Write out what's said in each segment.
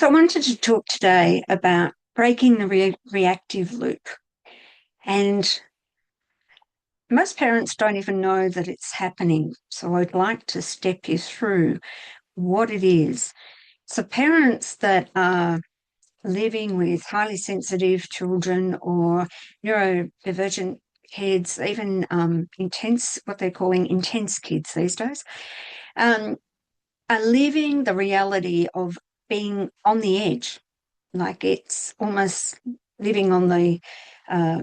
So I wanted to talk today about breaking the reactive loop. And most parents don't even know that it's happening. So I'd like to step you through what it is. So parents that are living with highly sensitive children or neurodivergent kids, even intense, what they're calling intense kids these days, are living the reality of being on the edge. Like it's almost living on the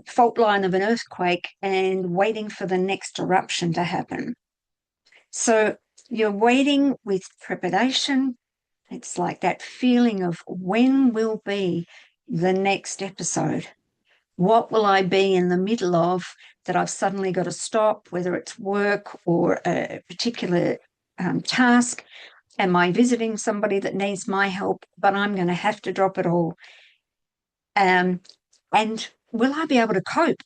fault line of an earthquake and waiting for the next eruption to happen. So you're waiting with trepidation. It's like that feeling of when will be the next episode? What will I be in the middle of that I've suddenly got to stop, whether it's work or a particular task? Am I visiting somebody that needs my help, but I'm going to have to drop it all? And will I be able to cope?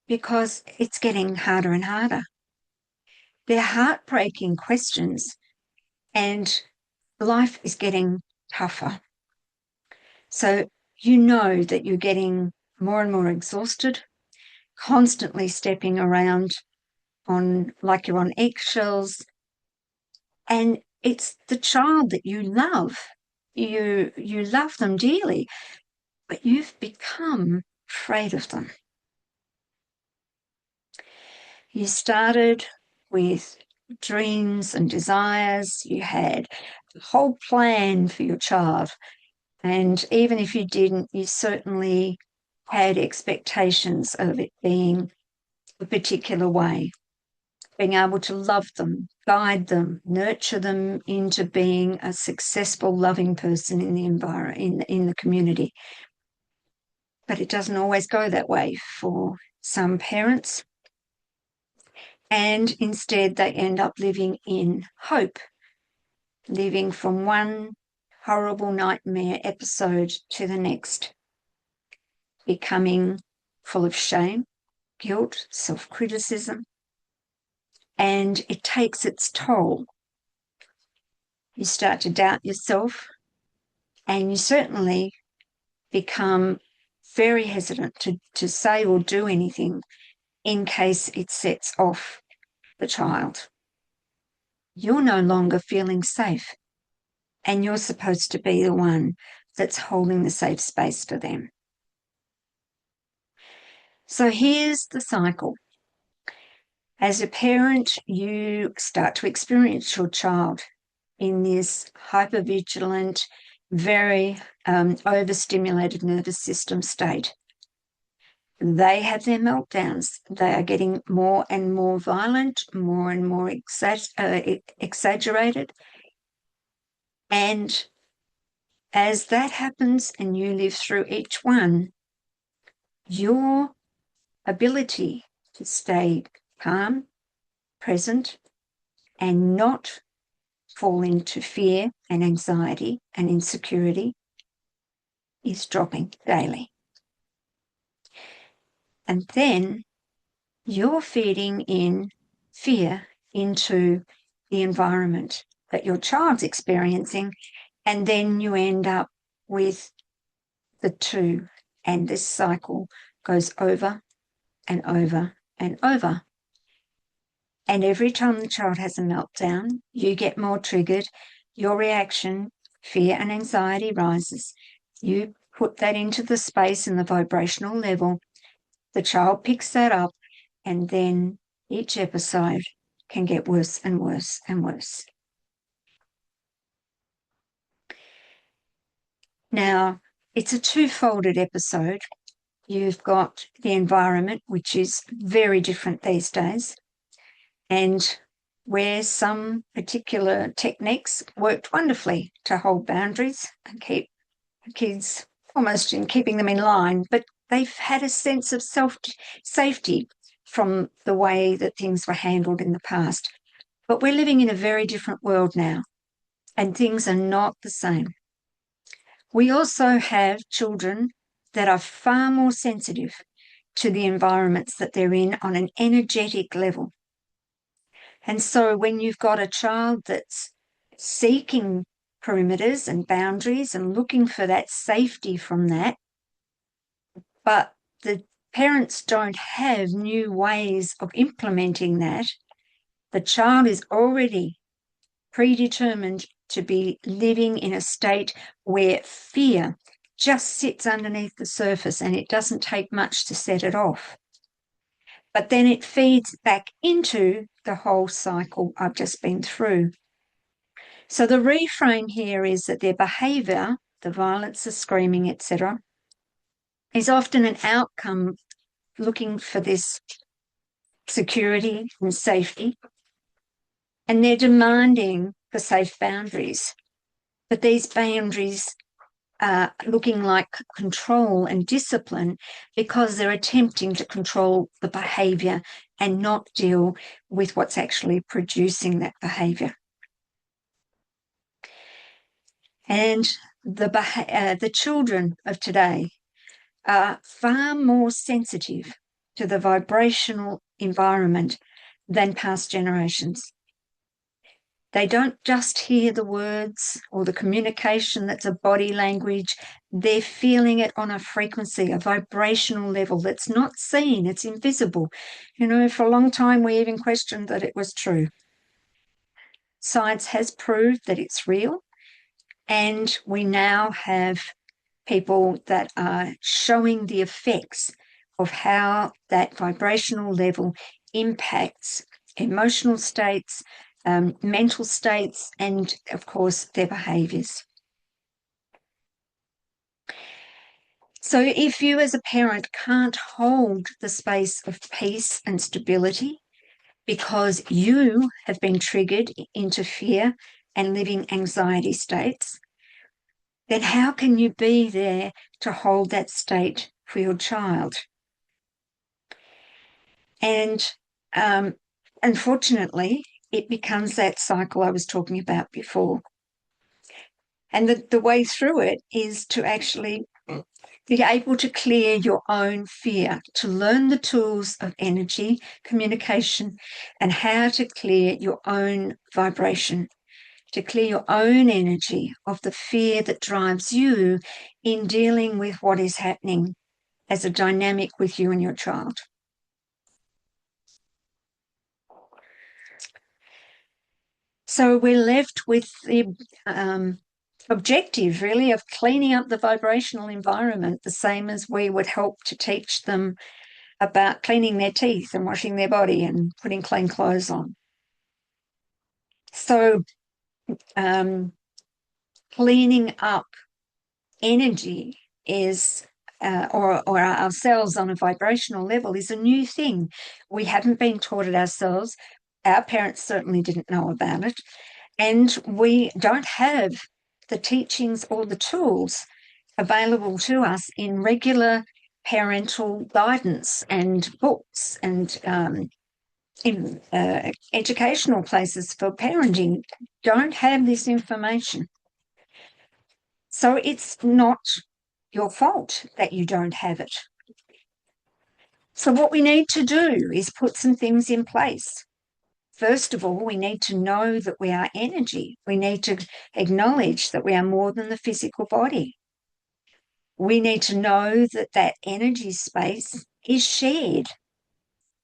Because it's getting harder and harder. They're heartbreaking questions, and life is getting tougher. So you know that you're getting more and more exhausted, constantly stepping around on like you're on eggshells, and it's the child that you love. You love them dearly, but you've become afraid of them. You started with dreams and desires. You had a whole plan for your child. And even if you didn't, you certainly had expectations of it being a particular way, being able to love them, guide them, nurture them into being a successful, loving person in the environment, in the community. But it doesn't always go that way for some parents. And instead, they end up living in hope, living from one horrible nightmare episode to the next, becoming full of shame, guilt, self-criticism, and it takes its toll. You start to doubt yourself, and you certainly become very hesitant to say or do anything in case it sets off the child. You're no longer feeling safe, and you're supposed to be the one that's holding the safe space for them. So here's the cycle. As a parent, you start to experience your child in this hypervigilant, very overstimulated nervous system state. They have their meltdowns. They are getting more and more violent, more and more exaggerated. And as that happens and you live through each one, your ability to stay calm, present, and not fall into fear and anxiety and insecurity is dropping daily. And then you're feeding in fear into the environment that your child's experiencing, and then you end up with the two, and this cycle goes over and over and over. And every time the child has a meltdown, you get more triggered, your reaction, fear and anxiety rises. You put that into the space and the vibrational level. The child picks that up, and then each episode can get worse and worse and worse. Now, it's a two-folded episode. You've got the environment, which is very different these days, and where some particular techniques worked wonderfully to hold boundaries and keep kids almost in keeping them in line, but they've had a sense of safety from the way that things were handled in the past. But we're living in a very different world now, and things are not the same. We also have children that are far more sensitive to the environments that they're in on an energetic level. And so when you've got a child that's seeking perimeters and boundaries and looking for that safety from that, but the parents don't have new ways of implementing that, the child is already predetermined to be living in a state where fear just sits underneath the surface and it doesn't take much to set it off. But then it feeds back into the whole cycle I've just been through. So the reframe here is that their behaviour, the violence, the screaming, etc., is often an outcome looking for this security and safety, and they're demanding for safe boundaries. But these boundaries are looking like control and discipline because they're attempting to control the behaviour and not deal with what's actually producing that behaviour. And the children of today are far more sensitive to the vibrational environment than past generations. They don't just hear the words or the communication that's a body language. They're feeling it on a frequency, a vibrational level that's not seen, it's invisible. You know, for a long time, we even questioned that it was true. Science has proved that it's real, and we now have people that are showing the effects of how that vibrational level impacts emotional states, mental states, and of course their behaviours. So if you as a parent can't hold the space of peace and stability because you have been triggered into fear and living anxiety states, then how can you be there to hold that state for your child? And unfortunately, it becomes that cycle I was talking about before. And the way through it is to actually be able to clear your own fear, to learn the tools of energy, communication, and how to clear your own vibration, to clear your own energy of the fear that drives you in dealing with what is happening as a dynamic with you and your child. So we're left with the objective, really, of cleaning up the vibrational environment, the same as we would help to teach them about cleaning their teeth and washing their body and putting clean clothes on. So cleaning up energy is, or ourselves on a vibrational level, is a new thing. We haven't been taught it ourselves. Our parents certainly didn't know about it. And we don't have the teachings or the tools available to us in regular parental guidance and books and in educational places for parenting don't have this information. So it's not your fault that you don't have it. So what we need to do is put some things in place. First of all, we need to know that we are energy. We need to acknowledge that we are more than the physical body. We need to know that that energy space is shared.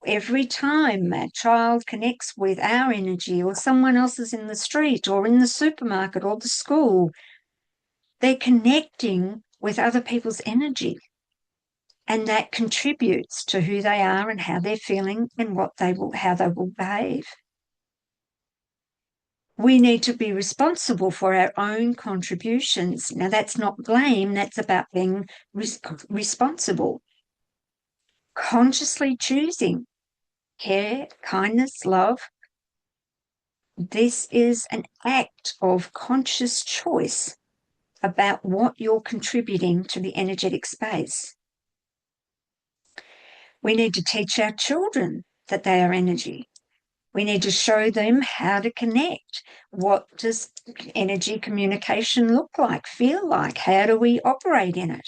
Every time a child connects with our energy or someone else's in the street or in the supermarket or the school, they're connecting with other people's energy. And that contributes to who they are and how they're feeling and how they will behave. We need to be responsible for our own contributions. Now, that's not blame, that's about being responsible. Consciously choosing care, kindness, love. This is an act of conscious choice about what you're contributing to the energetic space. We need to teach our children that they are energy. We need to show them how to connect. What does energy communication look like, feel like? How do we operate in it?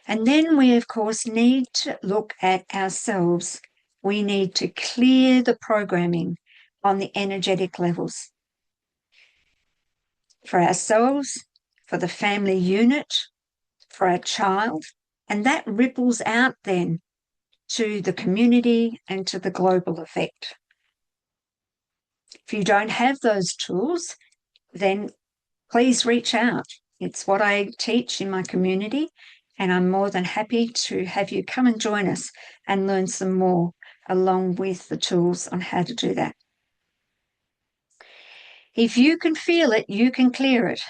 And then we, of course, need to look at ourselves. We need to clear the programming on the energetic levels. for ourselves, for the family unit, for our child, and that ripples out then to the community and to the global effect. If you don't have those tools, then please reach out. It's what I teach in my community, and I'm more than happy to have you come and join us and learn some more along with the tools on how to do that. If you can feel it, you can clear it.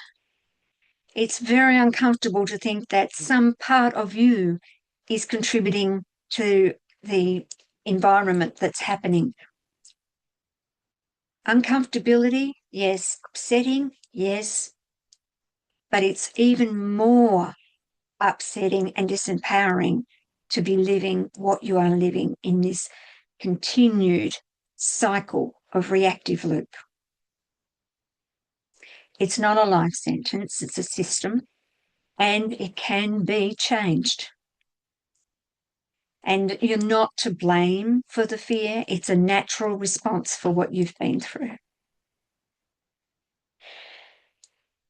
It's very uncomfortable to think that some part of you is contributing to the environment that's happening. Uncomfortability, yes. Upsetting, yes. But it's even more upsetting and disempowering to be living what you are living in this continued cycle of reactive loop. It's not a life sentence, it's a system, and it can be changed. And you're not to blame for the fear. It's a natural response for what you've been through.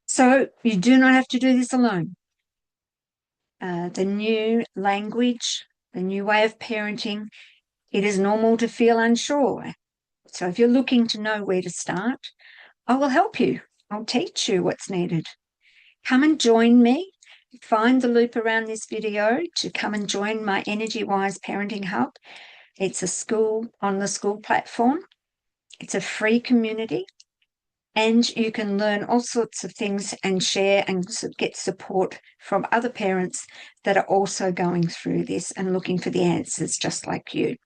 So you do not have to do this alone. The new language, the new way of parenting, it is normal to feel unsure. So if you're looking to know where to start, I will help you. I'll teach you what's needed. Come and join me. Find the loop around this video to come and join my Energy Wise Parenting Hub. It's a school on the school platform. It's a free community, and you can learn all sorts of things and share and get support from other parents that are also going through this and looking for the answers just like you.